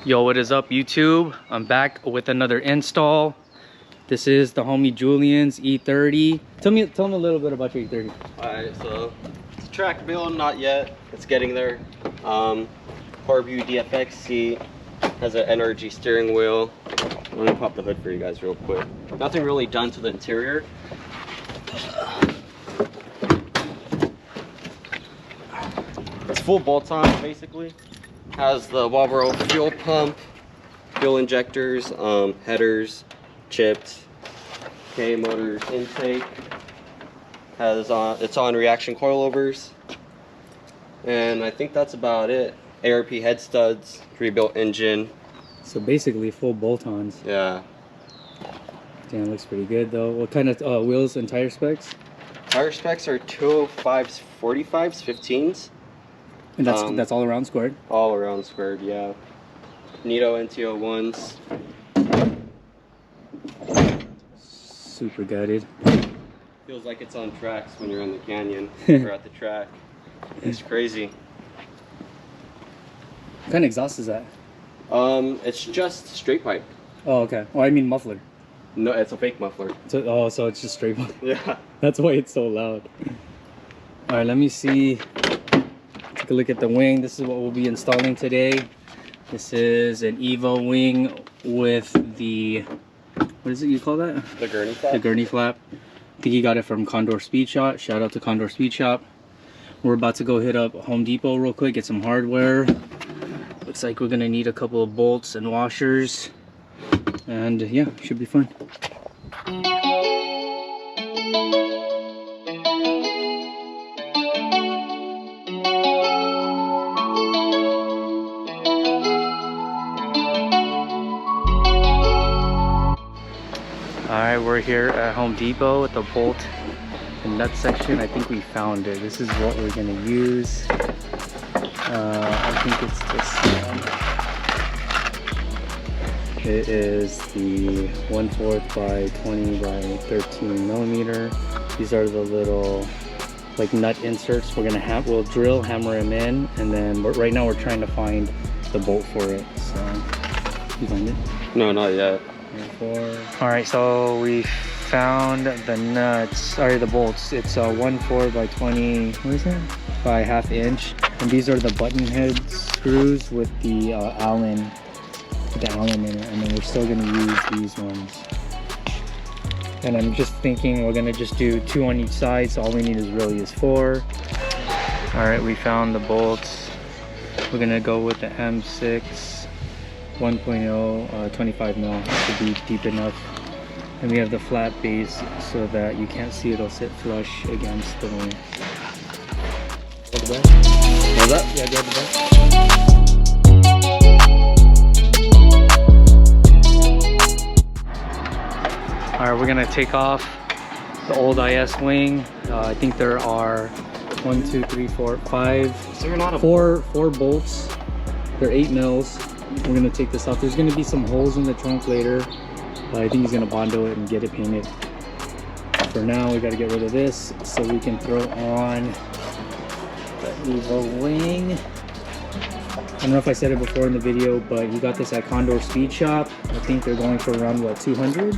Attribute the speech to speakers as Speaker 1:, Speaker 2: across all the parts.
Speaker 1: Yo, what is up, YouTube? I'm back with another install. This is the homie Julian's E30. Tell me a little bit about your E30.
Speaker 2: Alright, so it's a track build, not yet. It's getting there. Car view DFX seat, has an NRG steering wheel. Let me pop the hood for you guys real quick. Nothing really done to the interior. It's full bolt-on basically. Has the Marlboro fuel pump, fuel injectors, headers, chipped, K motors intake. Has it's on reaction coilovers, and I think that's about it. ARP head studs, rebuilt engine.
Speaker 1: So basically full bolt-ons.
Speaker 2: Yeah.
Speaker 1: Damn, looks pretty good though. What kind of wheels and tire specs?
Speaker 2: Tire specs are 205s, 45s, 15s.
Speaker 1: And that's all around squared?
Speaker 2: All around squared, yeah. Nito NT01s.
Speaker 1: Super gutted.
Speaker 2: Feels like it's on tracks when you're in the canyon or at the track. It's crazy.
Speaker 1: What kind of exhaust is that?
Speaker 2: It's just straight pipe.
Speaker 1: Oh, okay. Well, I mean muffler.
Speaker 2: No, it's a fake muffler.
Speaker 1: So, so it's just straight pipe.
Speaker 2: Yeah.
Speaker 1: That's why it's so loud. All right, let me see. Take a look at the wing. This is what we'll be installing today. This is an EVO wing with the, what is it you call that?
Speaker 2: The Gurney flap?
Speaker 1: The Gurney flap. I think he got it from Condorspeedshop. Shout out to Condorspeedshop. We're about to go hit up Home Depot real quick, get some hardware. Looks like we're gonna need a couple of bolts and washers. And yeah, should be fun. Alright, we're here at Home Depot with the bolt and nut section. I think we found it. This is what we're going to use. I think it's this one. It is the 1/4 by 20 by 13 millimeter. These are the little like nut inserts. We'll drill, hammer them in, and then right now we're trying to find the bolt for it. So, you find it?
Speaker 2: No, not yet.
Speaker 1: All right, so we found the nuts, sorry, the bolts. It's 1/4 by 20, what is it? By 1/2 inch. And these are the button head screws with the Allen in it. And then we're still gonna use these ones. And I'm just thinking we're gonna just do 2 on each side, so all we need is 4. All right, we found the bolts. We're gonna go with the M6 1.0 25 mil to be deep enough, and we have the flat base so that you can't see it'll sit flush against the wing. Grab the back.
Speaker 2: What's that?
Speaker 1: Yeah, grab the back. All right, we're gonna take off the old IS wing. I think there are 1, 2, 3, 4, 5, four bolts. They're 8 mils. We're gonna take this off. There's gonna be some holes in the trunk later. I think he's gonna Bondo it and get it painted. For now, we gotta get rid of this so we can throw on the EVO wing. I don't know if I said it before in the video, but he got this at Condorspeedshop. I think they're going for around what, 200?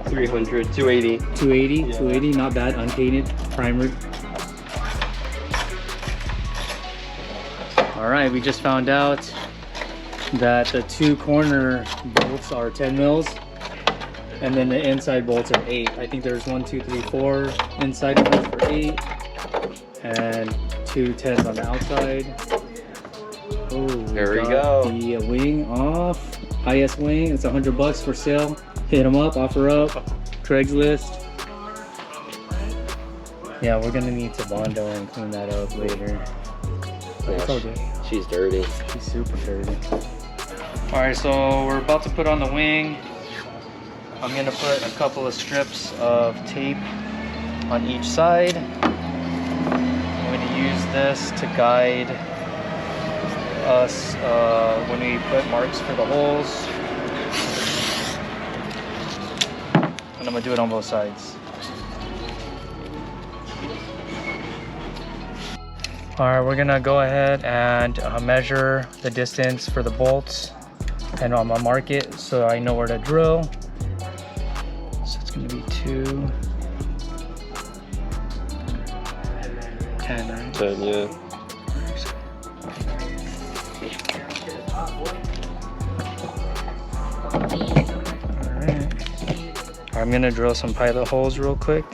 Speaker 2: 300, 280.
Speaker 1: 280,
Speaker 2: yeah.
Speaker 1: 280, not bad, unpainted, primered. All right, we just found out that the 2 corner bolts are 10 mils and then the inside bolts are 8. I think there's 1, 2, 3, 4 inside of them for 8 and 2 10s on the outside. Oh,
Speaker 2: there we go.
Speaker 1: The wing off. IS wing, it's $100 for sale. Hit them up, offer up, Craigslist. Yeah, we're gonna need to Bondo and clean that up later.
Speaker 2: Yeah, she's dirty.
Speaker 1: She's super dirty. Alright, so we're about to put on the wing. I'm going to put a couple of strips of tape on each side. I'm going to use this to guide us when we put marks for the holes. And I'm going to do it on both sides. Alright, we're gonna go ahead and measure the distance for the bolts. and I'm gonna mark it so I know where to drill. So it's gonna be 2, 10, right?
Speaker 2: 10, yeah.
Speaker 1: Alright. I'm gonna drill some pilot holes real quick.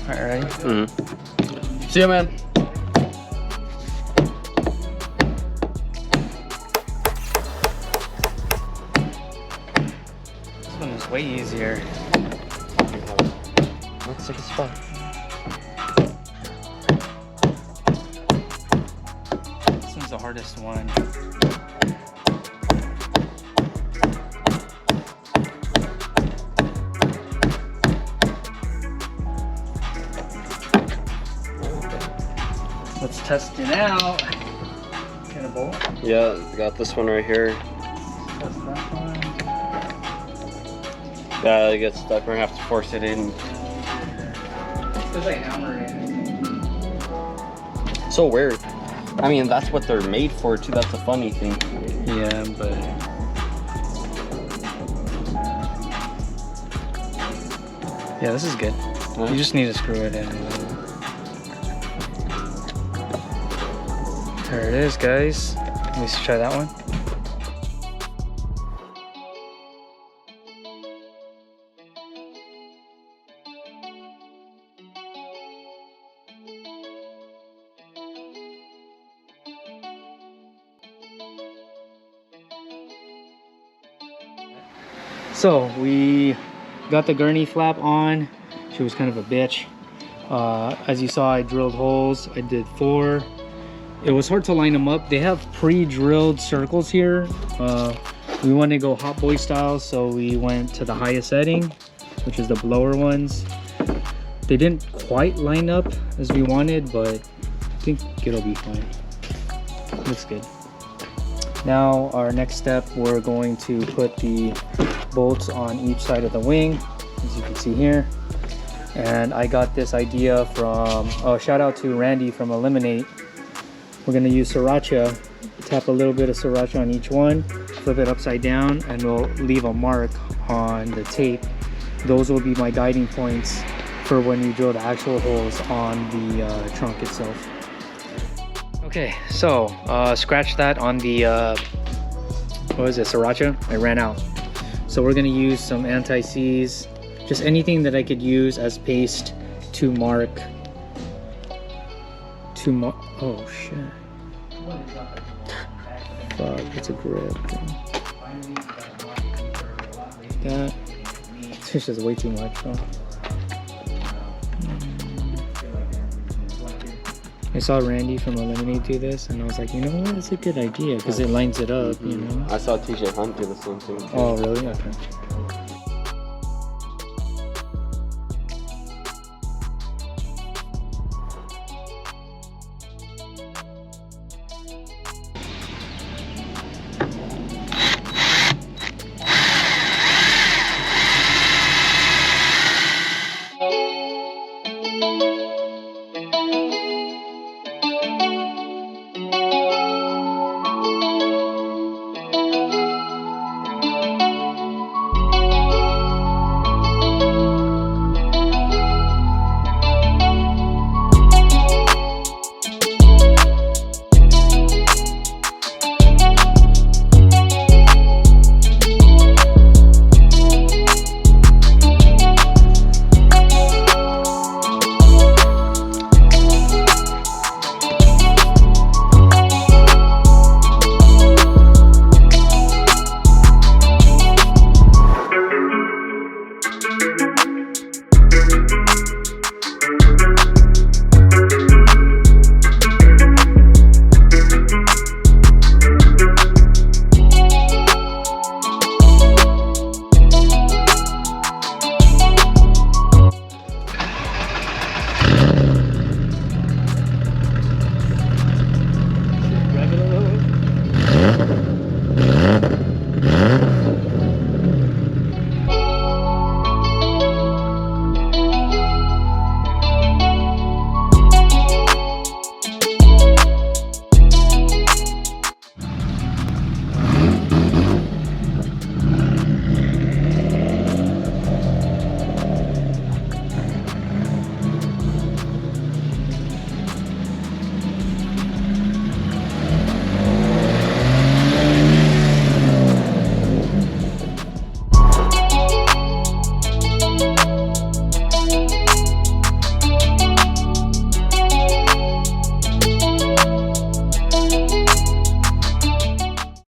Speaker 1: Alright.
Speaker 2: See ya, man.
Speaker 1: This one is way easier.
Speaker 2: Let's take a spot.
Speaker 1: This one's the hardest one. Let's test it out. Get a bolt.
Speaker 2: Yeah, got this one right here.
Speaker 1: Test that one.
Speaker 2: Yeah, it gets stuck. We're gonna have to force it in.
Speaker 1: Because I hammered it.
Speaker 2: So weird. I mean, that's what they're made for too. That's a funny thing.
Speaker 1: Yeah, but yeah, this is good. You just need to screw it in. There it is, guys. Let's try that one. So we got the gurney flap on. She was kind of a bitch. As you saw, I drilled holes. I did 4. It was hard to line them up. They have pre-drilled circles here. We want to go hot boy style, so we went to the highest setting, which is the blower ones. They didn't quite line up as we wanted, but I think it'll be fine. Looks good. Now our next step, we're going to put the bolts on each side of the wing, as you can see here. And I got this idea from, oh, shout out to Randy from Eliminate. We're going to use sriracha, tap a little bit of sriracha on each one, flip it upside down, and we'll leave a mark on the tape. Those will be my guiding points for when you drill the actual holes on the trunk itself. Okay, so scratch that on the, what is it, sriracha? I ran out. So we're going to use some anti-seize, just anything that I could use as paste to mark. Oh shit. Fuck, it's a grip. That. It's just way too much, bro. I saw Randy from Eliminate do this, and I was like, you know what? It's a good idea because it lines it up, you know.
Speaker 2: I saw TJ Hunt do the same thing.
Speaker 1: Oh, really? Okay.